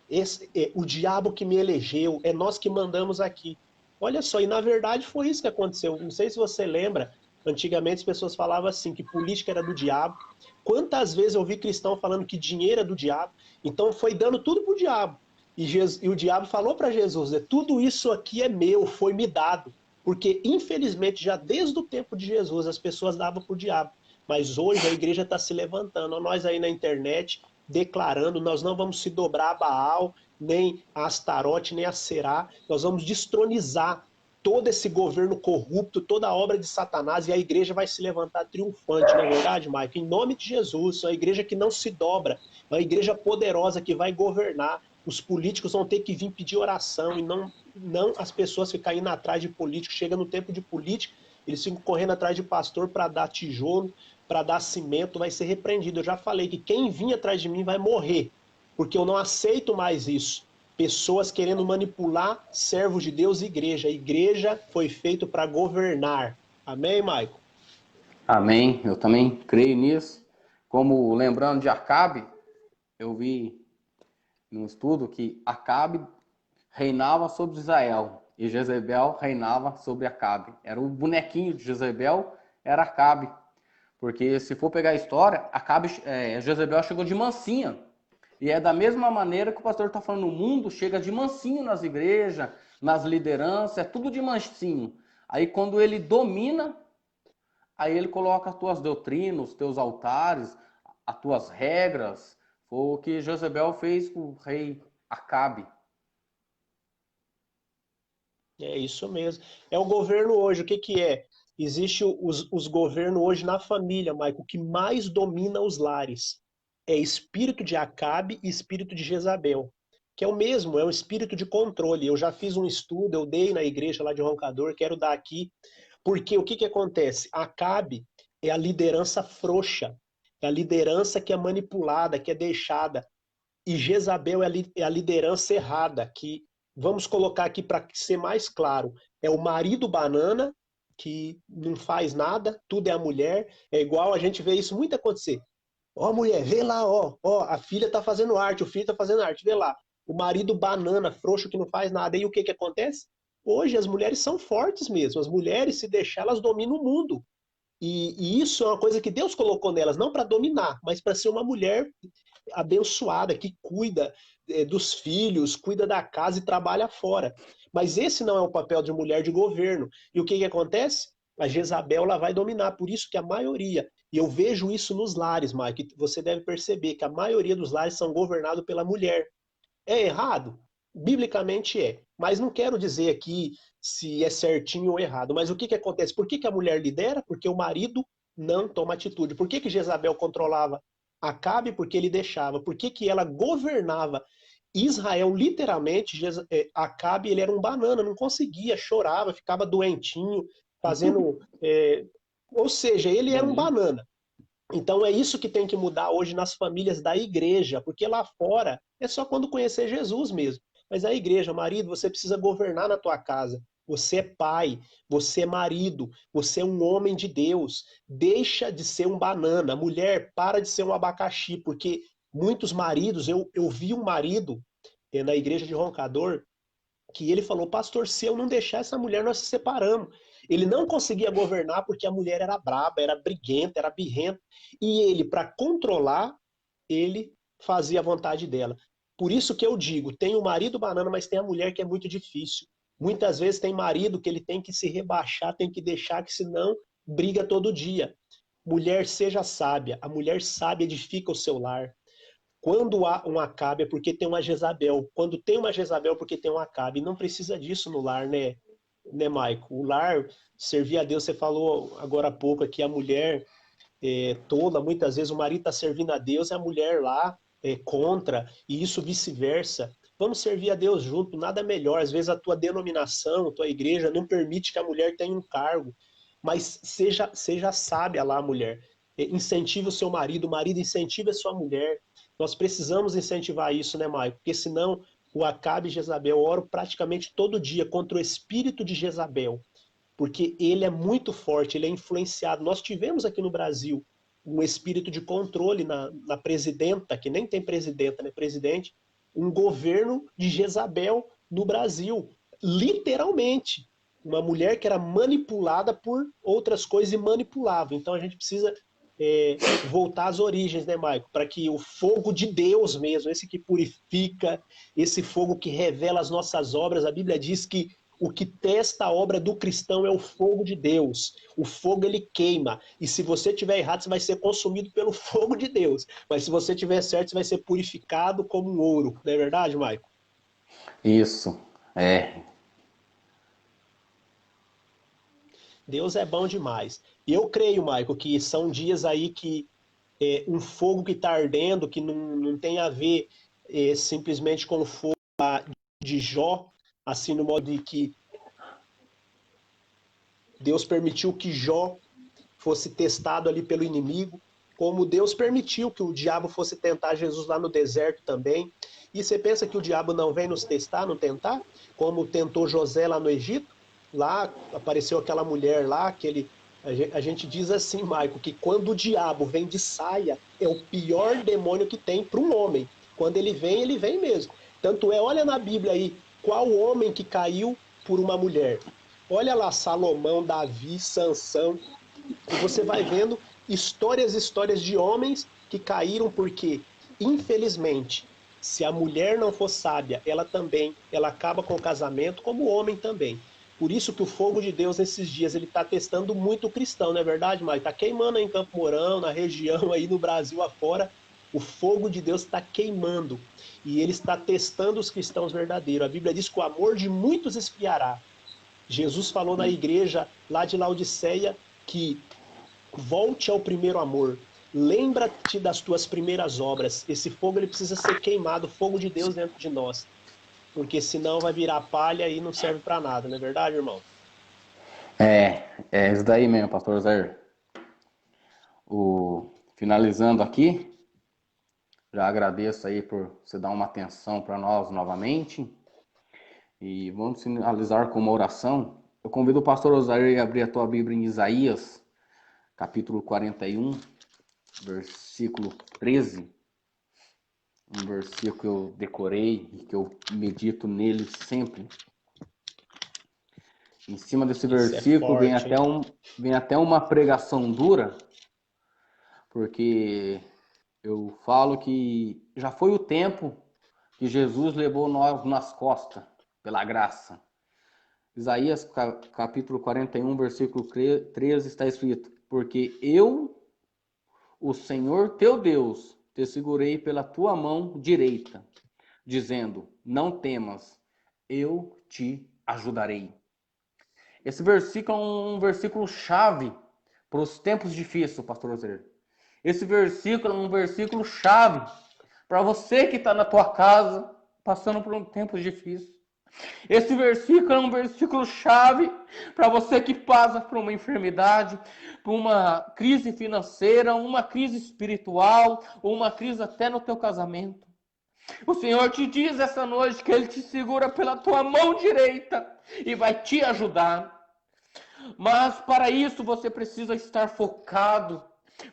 esse é o diabo que me elegeu, é nós que mandamos aqui. Olha só, e na verdade foi isso que aconteceu. Não sei se você lembra, antigamente as pessoas falavam assim, que política era do diabo. Quantas vezes eu vi cristão falando que dinheiro é do diabo? Então foi dando tudo pro diabo. E o diabo falou para Jesus, né, tudo isso aqui é meu, foi me dado. Porque, infelizmente, já desde o tempo de Jesus, as pessoas davam pro diabo. Mas hoje a igreja está se levantando. Nós aí na internet declarando, nós não vamos se dobrar a Baal, nem a Astarote, nem a Será. Nós vamos destronizar todo esse governo corrupto, toda a obra de Satanás, e a igreja vai se levantar triunfante, não é verdade, Mike? Em nome de Jesus, é uma igreja que não se dobra, é uma igreja poderosa que vai governar. Os políticos vão ter que vir pedir oração e não as pessoas ficarem indo atrás de político. Chega no tempo de política, eles ficam correndo atrás de pastor para dar tijolo, para dar cimento, vai ser repreendido. Eu já falei que quem vir atrás de mim vai morrer, porque eu não aceito mais isso. Pessoas querendo manipular servos de Deus e igreja. A igreja foi feita para governar. Amém, Maico? Amém. Eu também creio nisso. Como lembrando de Acabe, eu vi num estudo que Acabe reinava sobre Israel e Jezebel reinava sobre Acabe. Era o bonequinho de Jezebel, era Acabe. Porque se for pegar a história, Jezebel chegou de mansinha. E é da mesma maneira que o pastor está falando, o mundo chega de mansinho nas igrejas, nas lideranças, é tudo de mansinho. Aí quando ele domina, aí ele coloca as tuas doutrinas, os teus altares, as tuas regras. Foi o que Jezebel fez com o rei Acabe. É isso mesmo. É o governo hoje, o que que é? Existe os governos hoje na família, Maico, o que mais domina os lares é espírito de Acabe e espírito de Jezabel, que é o mesmo, é um espírito de controle. Eu já fiz um estudo, eu dei na igreja lá de Roncador, quero dar aqui, porque o que que acontece? Acabe é a liderança frouxa, é a liderança que é manipulada, que é deixada. E Jezabel é a liderança errada, que, vamos colocar aqui para ser mais claro, é o marido banana, que não faz nada, tudo é a mulher, é igual a gente vê isso muito acontecer. Ó, mulher, vê lá, ó, a filha tá fazendo arte, o filho tá fazendo arte, vê lá. O marido banana, frouxo, que não faz nada. E o que que acontece? Hoje as mulheres são fortes mesmo, as mulheres, se deixar, elas dominam o mundo. E isso é uma coisa que Deus colocou nelas, não para dominar, mas para ser uma mulher abençoada, que cuida dos filhos, cuida da casa e trabalha fora. Mas esse não é o papel de mulher de governo. E o que, que acontece? A Jezabel ela vai dominar. Por isso que a maioria, e eu vejo isso nos lares, Mike, você deve perceber que a maioria dos lares são governados pela mulher. É errado? Biblicamente é. Mas não quero dizer aqui se é certinho ou errado. Mas o que, que acontece? Por que, que a mulher lidera? Porque o marido não toma atitude. Por que, que Jezabel controlava Acabe? Porque ele deixava. Por que, que ela governava Israel? Literalmente, Acabe ele era um banana, não conseguia, chorava, ficava doentinho, fazendo. Ou seja, ele era um Entendi. banana. Então é isso que tem que mudar hoje nas famílias da igreja, porque lá fora é só quando conhecer Jesus mesmo. Mas a igreja, marido, você precisa governar na tua casa. Você é pai, você é marido, você é um homem de Deus. Deixa de ser um banana. Mulher, para de ser um abacaxi, porque muitos maridos, eu vi um marido na igreja de Roncador, que ele falou, pastor, se eu não deixar essa mulher, nós se separamos. Ele não conseguia governar porque a mulher era braba, era briguenta, era birrenta. E ele, para controlar, ele fazia a vontade dela. Por isso que eu digo, tem o marido banana, mas tem a mulher que é muito difícil. Muitas vezes tem marido que ele tem que se rebaixar, tem que deixar, que senão briga todo dia. Mulher, seja sábia. A mulher sábia edifica o seu lar. Quando há um Acabe é porque tem uma Jezabel. Quando tem uma Jezabel é porque tem um Acabe. Não precisa disso no lar, né, Maico? O lar, servir a Deus, você falou agora há pouco aqui, a mulher tola, muitas vezes o marido está servindo a Deus e a mulher lá contra, e isso vice-versa. Vamos servir a Deus junto, nada melhor. Às vezes a tua denominação, a tua igreja não permite que a mulher tenha um cargo, mas seja sábia lá, mulher. Incentive o seu marido, o marido incentive a sua mulher. Nós precisamos incentivar isso, né, Maicon? Porque senão o Acabe e Jezabel, eu oro praticamente todo dia contra o espírito de Jezabel, porque ele é muito forte, ele é influenciado. Nós tivemos aqui no Brasil um espírito de controle na presidenta, que nem tem presidenta, né, presidente, um governo de Jezabel no Brasil, literalmente. Uma mulher que era manipulada por outras coisas e manipulava. Então a gente precisa voltar às origens, né, Maico? Para que o fogo de Deus mesmo, esse que purifica, esse fogo que revela as nossas obras, a Bíblia diz que o que testa a obra do cristão é o fogo de Deus. O fogo ele queima. E se você tiver errado, você vai ser consumido pelo fogo de Deus. Mas se você tiver certo, você vai ser purificado como um ouro. Não é verdade, Maico? Isso. É. Deus é bom demais. E eu creio, Maico, que são dias aí que um fogo que está ardendo, que não tem a ver simplesmente com o fogo de Jó, assim no modo de que Deus permitiu que Jó fosse testado ali pelo inimigo, como Deus permitiu que o diabo fosse tentar Jesus lá no deserto também. E você pensa que o diabo não vem nos testar, não tentar? Como tentou José lá no Egito? Lá apareceu aquela mulher lá, a gente diz assim, Maico, que quando o diabo vem de saia, é o pior demônio que tem para um homem. Quando ele vem mesmo. Tanto é, olha na Bíblia aí, qual homem que caiu por uma mulher? Olha lá, Salomão, Davi, Sansão, e você vai vendo histórias de homens que caíram porque, infelizmente, se a mulher não for sábia, ela acaba com o casamento, como o homem também. Por isso que o fogo de Deus nesses dias ele está testando muito o cristão, não é verdade, Mike? Está queimando aí em Campo Mourão, na região aí no Brasil afora. O fogo de Deus está queimando e ele está testando os cristãos verdadeiros. A Bíblia diz que o amor de muitos esfriará. Jesus falou na igreja lá de Laodiceia que volte ao primeiro amor. Lembra-te das tuas primeiras obras. Esse fogo ele precisa ser queimado, o fogo de Deus dentro de nós. Porque senão vai virar palha e não serve para nada, não é verdade, irmão? É isso daí mesmo, pastor Zé. Finalizando aqui, já agradeço aí por você dar uma atenção para nós novamente. E vamos finalizar com uma oração. Eu convido o pastor Osair a abrir a tua Bíblia em Isaías, capítulo 41, versículo 13. Um versículo que eu decorei e que eu medito nele sempre. Em cima desse versículo vem até uma pregação dura, porque eu falo que já foi o tempo que Jesus levou nós nas costas, pela graça. Isaías capítulo 41, versículo 13 está escrito: porque eu, o Senhor teu Deus, te segurei pela tua mão direita, dizendo, não temas, eu te ajudarei. Esse versículo é um versículo chave para os tempos difíceis, pastor Ozer. Esse versículo é um versículo chave para você que está na tua casa, passando por um tempo difícil. Esse versículo é um versículo chave para você que passa por uma enfermidade, por uma crise financeira, uma crise espiritual, ou uma crise até no teu casamento. O Senhor te diz essa noite que Ele te segura pela tua mão direita e vai te ajudar. Mas para isso você precisa estar focado.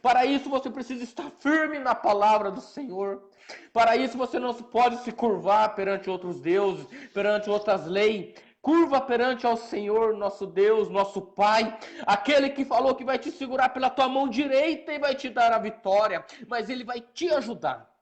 Para isso você precisa estar firme na palavra do Senhor. Para isso você não pode se curvar perante outros deuses, perante outras leis. Curva perante ao Senhor, nosso Deus, nosso Pai, aquele que falou que vai te segurar pela tua mão direita e vai te dar a vitória, mas Ele vai te ajudar.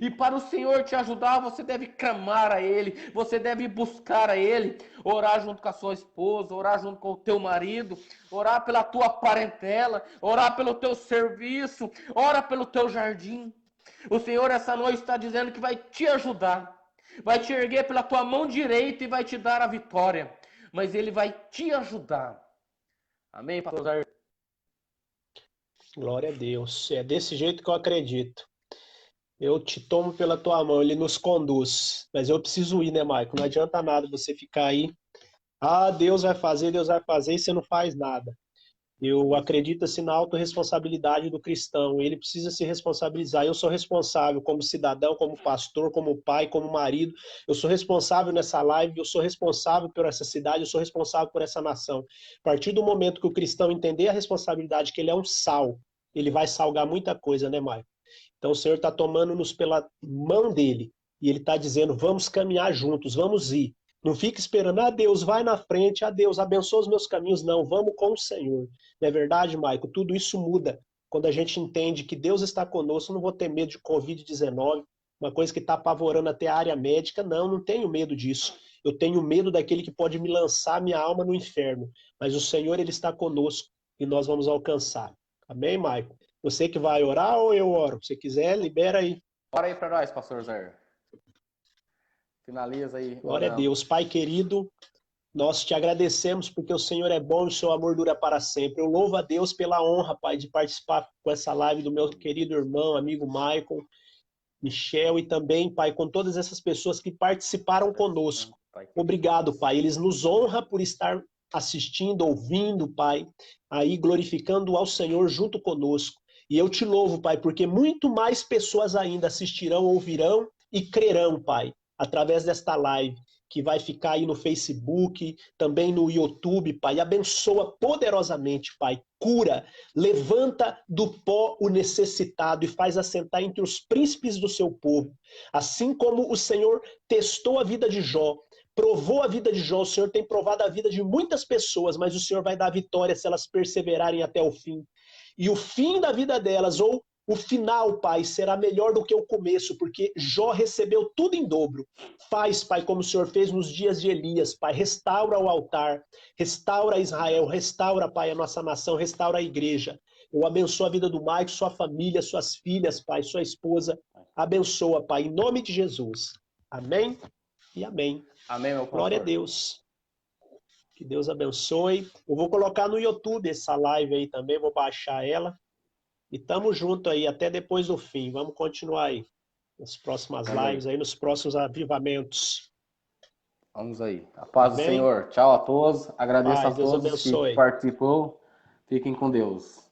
E para o Senhor te ajudar, você deve clamar a Ele, você deve buscar a Ele, orar junto com a sua esposa, orar junto com o teu marido, orar pela tua parentela, orar pelo teu serviço, ora pelo teu jardim. O Senhor essa noite está dizendo que vai te ajudar, vai te erguer pela tua mão direita e vai te dar a vitória, mas Ele vai te ajudar. Amém, pastor? Glória a Deus. É desse jeito que eu acredito. Eu te tomo pela tua mão, Ele nos conduz. Mas eu preciso ir, né, Maico? Não adianta nada você ficar aí. Ah, Deus vai fazer, e você não faz nada. Eu acredito assim na autorresponsabilidade do cristão. Ele precisa se responsabilizar. Eu sou responsável como cidadão, como pastor, como pai, como marido. Eu sou responsável nessa live, eu sou responsável por essa cidade, eu sou responsável por essa nação. A partir do momento que o cristão entender a responsabilidade, que ele é um sal, ele vai salgar muita coisa, né, Maicon? Então o Senhor está tomando-nos pela mão dele. E ele está dizendo, vamos caminhar juntos, vamos ir. Não fica esperando, ah, Deus, vai na frente, ah, Deus, abençoa os meus caminhos. Não, vamos com o Senhor. Não é verdade, Maico? Tudo isso muda. Quando a gente entende que Deus está conosco, eu não vou ter medo de Covid-19, uma coisa que está apavorando até a área médica. Não, não tenho medo disso. Eu tenho medo daquele que pode me lançar minha alma no inferno. Mas o Senhor, Ele está conosco e nós vamos alcançar. Amém, Maico? Você que vai orar ou eu oro? Se quiser, libera aí. Ora aí para nós, pastor Zé. Finaliza aí. Glória a Deus. Pai querido, nós te agradecemos porque o Senhor é bom e o seu amor dura para sempre. Eu louvo a Deus pela honra, Pai, de participar com essa live do meu querido irmão, amigo Michael, Michel e também, Pai, com todas essas pessoas que participaram conosco. Obrigado, Pai. Eles nos honram por estar assistindo, ouvindo, Pai, aí glorificando ao Senhor junto conosco. E eu te louvo, Pai, porque muito mais pessoas ainda assistirão, ouvirão e crerão, Pai, através desta live, que vai ficar aí no Facebook, também no YouTube, Pai. Abençoa poderosamente, Pai. Cura, levanta do pó o necessitado e faz assentar entre os príncipes do seu povo. Assim como o Senhor testou a vida de Jó, provou a vida de Jó, o Senhor tem provado a vida de muitas pessoas, mas o Senhor vai dar vitória se elas perseverarem até o fim. E o fim da vida delas, ou o final, Pai, será melhor do que o começo, porque Jó recebeu tudo em dobro. Faz, Pai, como o Senhor fez nos dias de Elias, Pai, restaura o altar, restaura Israel, restaura, Pai, a nossa nação, restaura a igreja. Eu abençoo a vida do Mike, sua família, suas filhas, Pai, sua esposa. Abençoa, Pai, em nome de Jesus. Amém e amém. Amém, meu pastor. Glória a Deus. Que Deus abençoe. Eu vou colocar no YouTube essa live aí também, vou baixar ela. E tamo junto aí, até depois do fim. Vamos continuar aí, nas próximas Vamos aí. lives, aí, nos próximos avivamentos. Vamos aí. A paz do Amém? Senhor. Tchau a todos. Agradeço a Paz, Deus todos que abençoe. participou. Fiquem com Deus.